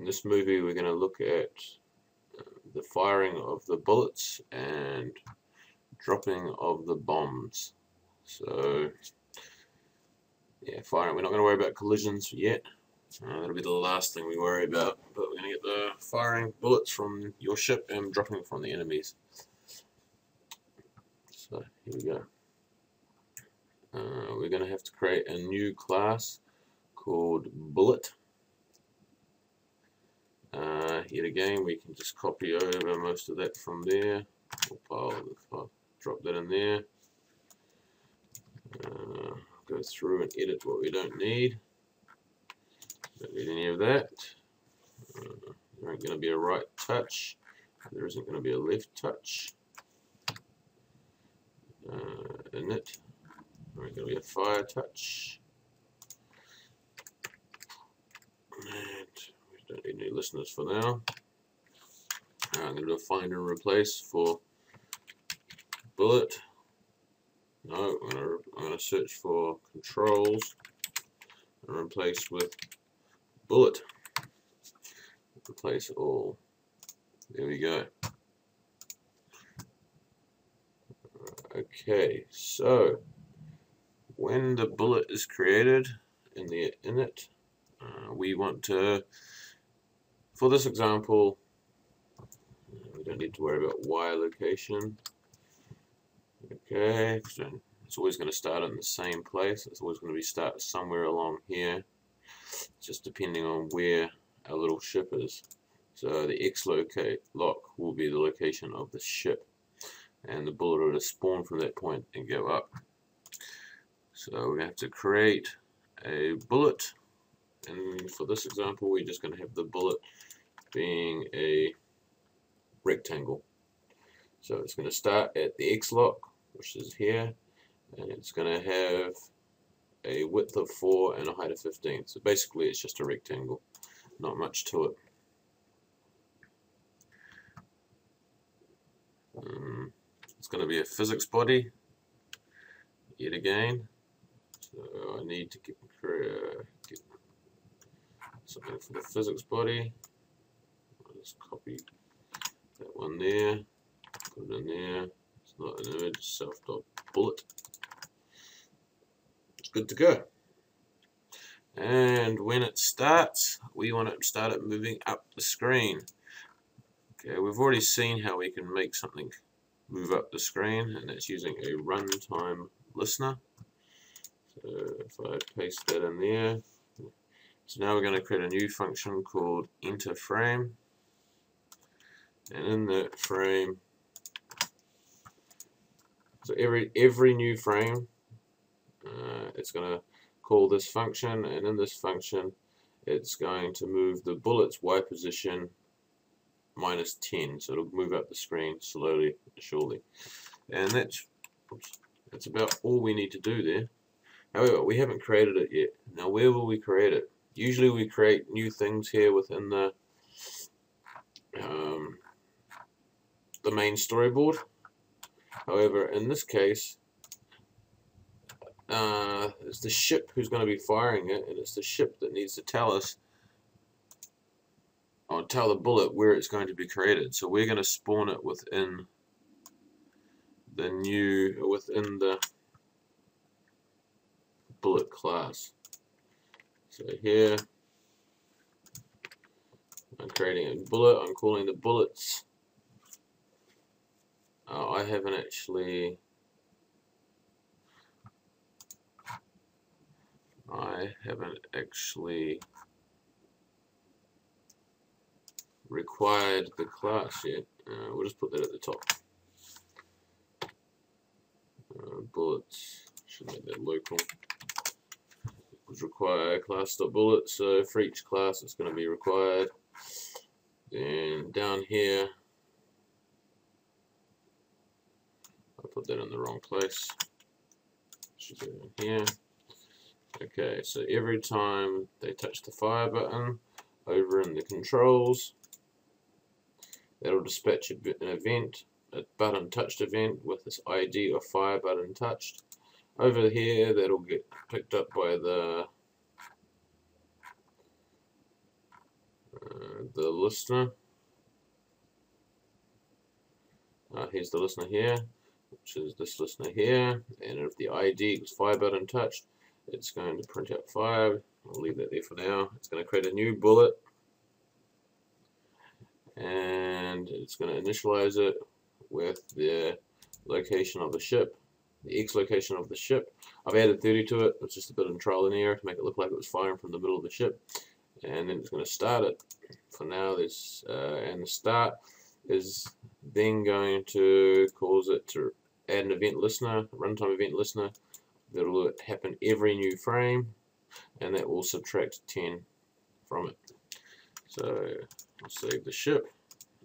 this movie we're going to look at the firing of the bullets and dropping of the bombs. So yeah, firing. We're not going to worry about collisions yet. That'll be the last thing we worry about. But we're going to get the firing bullets from your ship and dropping from the enemies. So here we go. We're going to have to create a new class called Bullet. Yet again, we can just copy over most of that from there. We'll drop that in there. Go through and edit what we don't need. Don't need any of that. There ain't going to be a right touch. There isn't going to be a left touch. In it. There ain't going to be a fire touch. And we don't need any listeners for now. I'm going to do a find and replace for bullet. No, I'm going to search for controls and replace with bullet. Replace all. There we go. Okay, so when the bullet is created in it, we want to, for this example, we don't need to worry about Y location. Okay, so it's always going to start in the same place. It's always going to be start somewhere along here, just depending on where our little ship is. So the X lock will be the location of the ship, and the bullet will spawn from that point and go up. So we're going to have to create a bullet, and for this example we're just going to have the bullet being a rectangle. So it's going to start at the X lock, which is here, and it's going to have a width of 4 and a height of 15. So basically it's just a rectangle, not much to it. It's going to be a physics body yet again. So I need to get something for the physics body. I'll just copy that one there, put it in there. It's not an image, self.bullet. It's good to go. And when it starts, we want to start it moving up the screen. Okay, we've already seen how we can make something move up the screen, and that's using a runtime listener. So if I paste that in there, so now we're going to create a new function called enter frame, and in that frame, so every new frame, it's going to call this function, and in this function it's going to move the bullet's Y position -10, so it'll move up the screen slowly but surely. And that's about all we need to do there. However, we haven't created it yet. Now where will we create it? Usually we create new things here within the main storyboard. However, in this case, it's the ship who's going to be firing it, and it's the ship that needs to tell us, or tell the bullet where it's going to be created. So we're going to spawn it within the bullet class. So here I'm creating a bullet. I'm calling the bullets. I haven't actually required the class yet. We'll just put that at the top. Bullets, should make that local. Would require class.bullet, so for each class it's going to be required. Then down here, I put that in the wrong place. Should go in here. Okay, so every time they touch the fire button over in the controls, that'll dispatch an event, a button touched event with this ID of fire button touched. Over here, that'll get picked up by the the listener. Here's the listener here, which is this listener here, and if the ID equals fire button touched, it's going to print out 5. I'll leave that there for now. It's going to create a new bullet, and it's going to initialize it with the location of the ship, the X location of the ship. I've added 30 to it. It's just a bit of trial and error to make it look like it was firing from the middle of the ship, and then it's going to start it. For now, this and the start is then going to cause it to add an event listener, runtime event listener, that will happen every new frame, and that will subtract 10 from it. So I'll save the ship,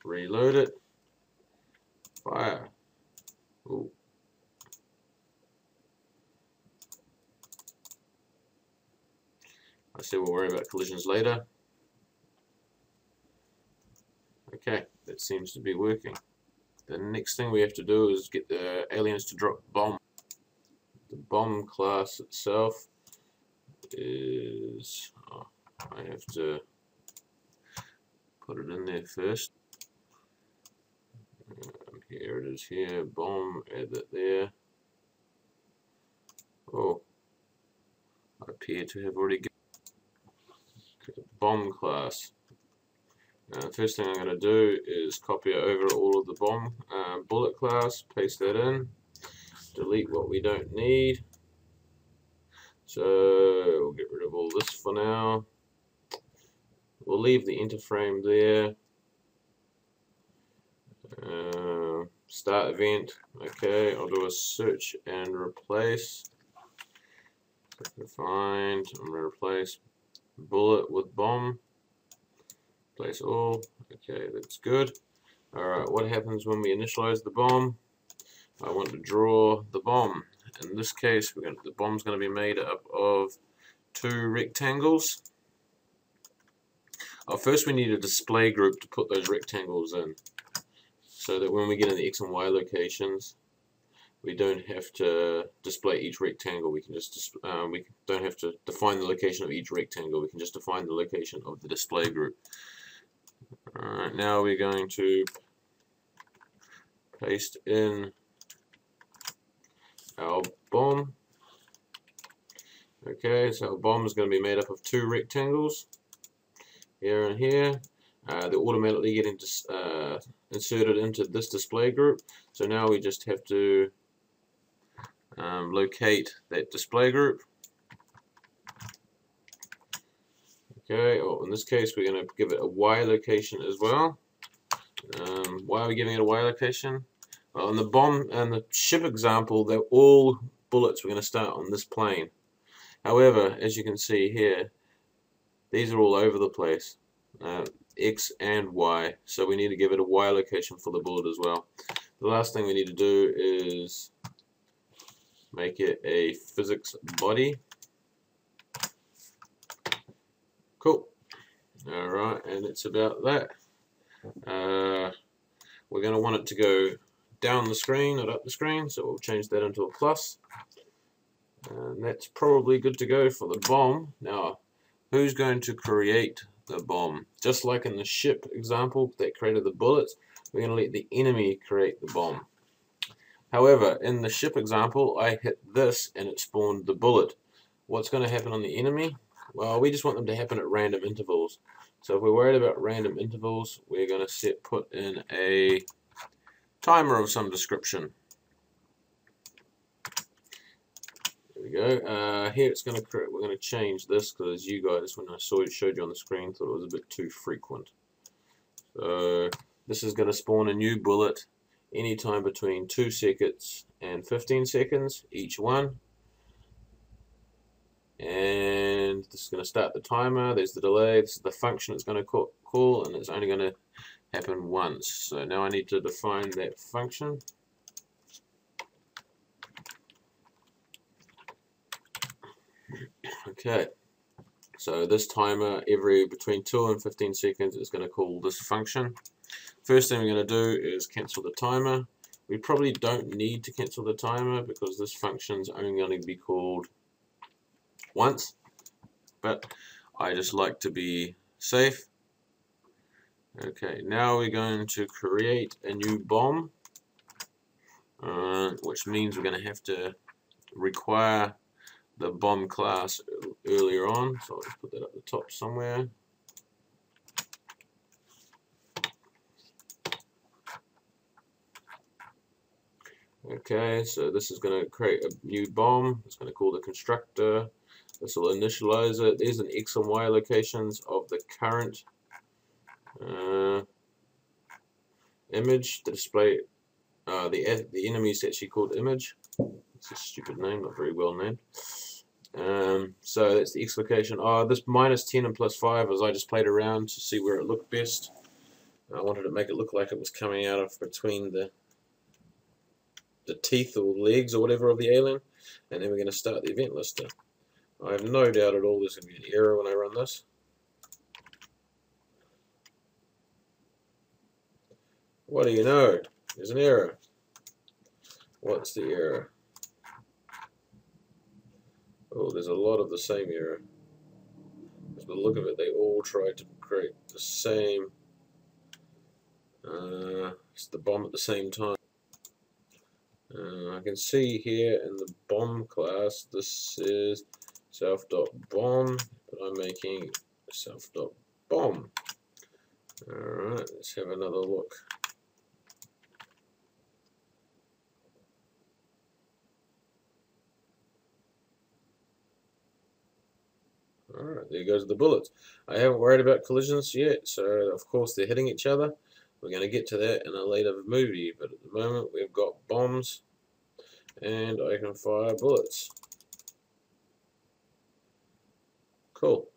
reload it, fire. Ooh. I said we'll worry about collisions later. Okay, that seems to be working. The next thing we have to do is get the aliens to drop bomb. The bomb class itself is, I have to put it in there first. Here it is here, bomb, add that there. Oh, I appear to have already got bomb class. The first thing I'm going to do is copy over all of the bomb bullet class, paste that in, delete what we don't need. So we'll get rid of all this for now. We'll leave the enter frame there. Start event. Okay, I'll do a search and replace. Find and replace bullet with bomb. Place all. Okay, that's good. Alright, what happens when we initialize the bomb? I want to draw the bomb. In this case, the bomb's going to be made up of 2 rectangles. First we need a display group to put those rectangles in, so that when we get in the X and Y locations, we don't have to display each rectangle. We can just we don't have to define the location of each rectangle. We can just define the location of the display group. Alright, now we're going to paste in our bomb. Okay, so our bomb is going to be made up of 2 rectangles, here and here. They're automatically getting inserted into this display group. So now we just have to locate that display group. Okay, well, in this case we're going to give it a Y location as well. Why are we giving it a Y location? Well, on the bomb and the ship example, they're all bullets. We're going to start on this plane. However, as you can see here, these are all over the place, X and Y, so we need to give it a Y location for the bullet as well. The last thing we need to do is make it a physics body. Cool. Alright, and it's about that. We're going to want it to go down the screen, not up the screen, so we'll change that into a plus. And that's probably good to go for the bomb. Now, who's going to create the bomb? Just like in the ship example that created the bullets, we're going to let the enemy create the bomb. However, in the ship example, I hit this and it spawned the bullet. What's going to happen on the enemy? Well, we just want them to happen at random intervals. So if we're worried about random intervals, we're going to put in a timer of some description. There we go. Here it's going to create. We're going to change this because you guys, when I showed you on the screen, thought it was a bit too frequent. So this is going to spawn a new bullet anytime between 2 seconds and 15 seconds each one. And this is going to start the timer. There's the delay. This is the function it's going to call, and it's only going to happen once. So now I need to define that function. Okay, so this timer every between 2 and 15 seconds is going to call this function. First thing we're going to do is cancel the timer. We probably don't need to cancel the timer because this function is only going to be called once, but I just like to be safe. Okay, now we're going to create a new bomb, which means we're going to have to require the bomb class earlier on. So I'll just put that up the top somewhere. Okay, so this is going to create a new bomb. It's going to call the constructor. This will initialize it. There's an X and Y locations of the current image. The display, the enemy is actually called image. It's a stupid name, not very well named. So that's the X location. This -10 and +5 as I just played around to see where it looked best. I wanted to make it look like it was coming out of between the teeth or legs or whatever of the alien, and then we're going to start the event lister. I have no doubt at all there's going to be an error when I run this. What do you know? There's an error. What's the error? Oh, there's a lot of the same error. By the look of it, they all tried to create the same. It's the bomb at the same time. I can see here in the bomb class, this is self.bomb, but I'm making self.bomb. Alright, let's have another look. Alright, there goes the bullets. I haven't worried about collisions yet, so of course they're hitting each other. We're going to get to that in a later movie, but at the moment we've got bombs and I can fire bullets. Cool.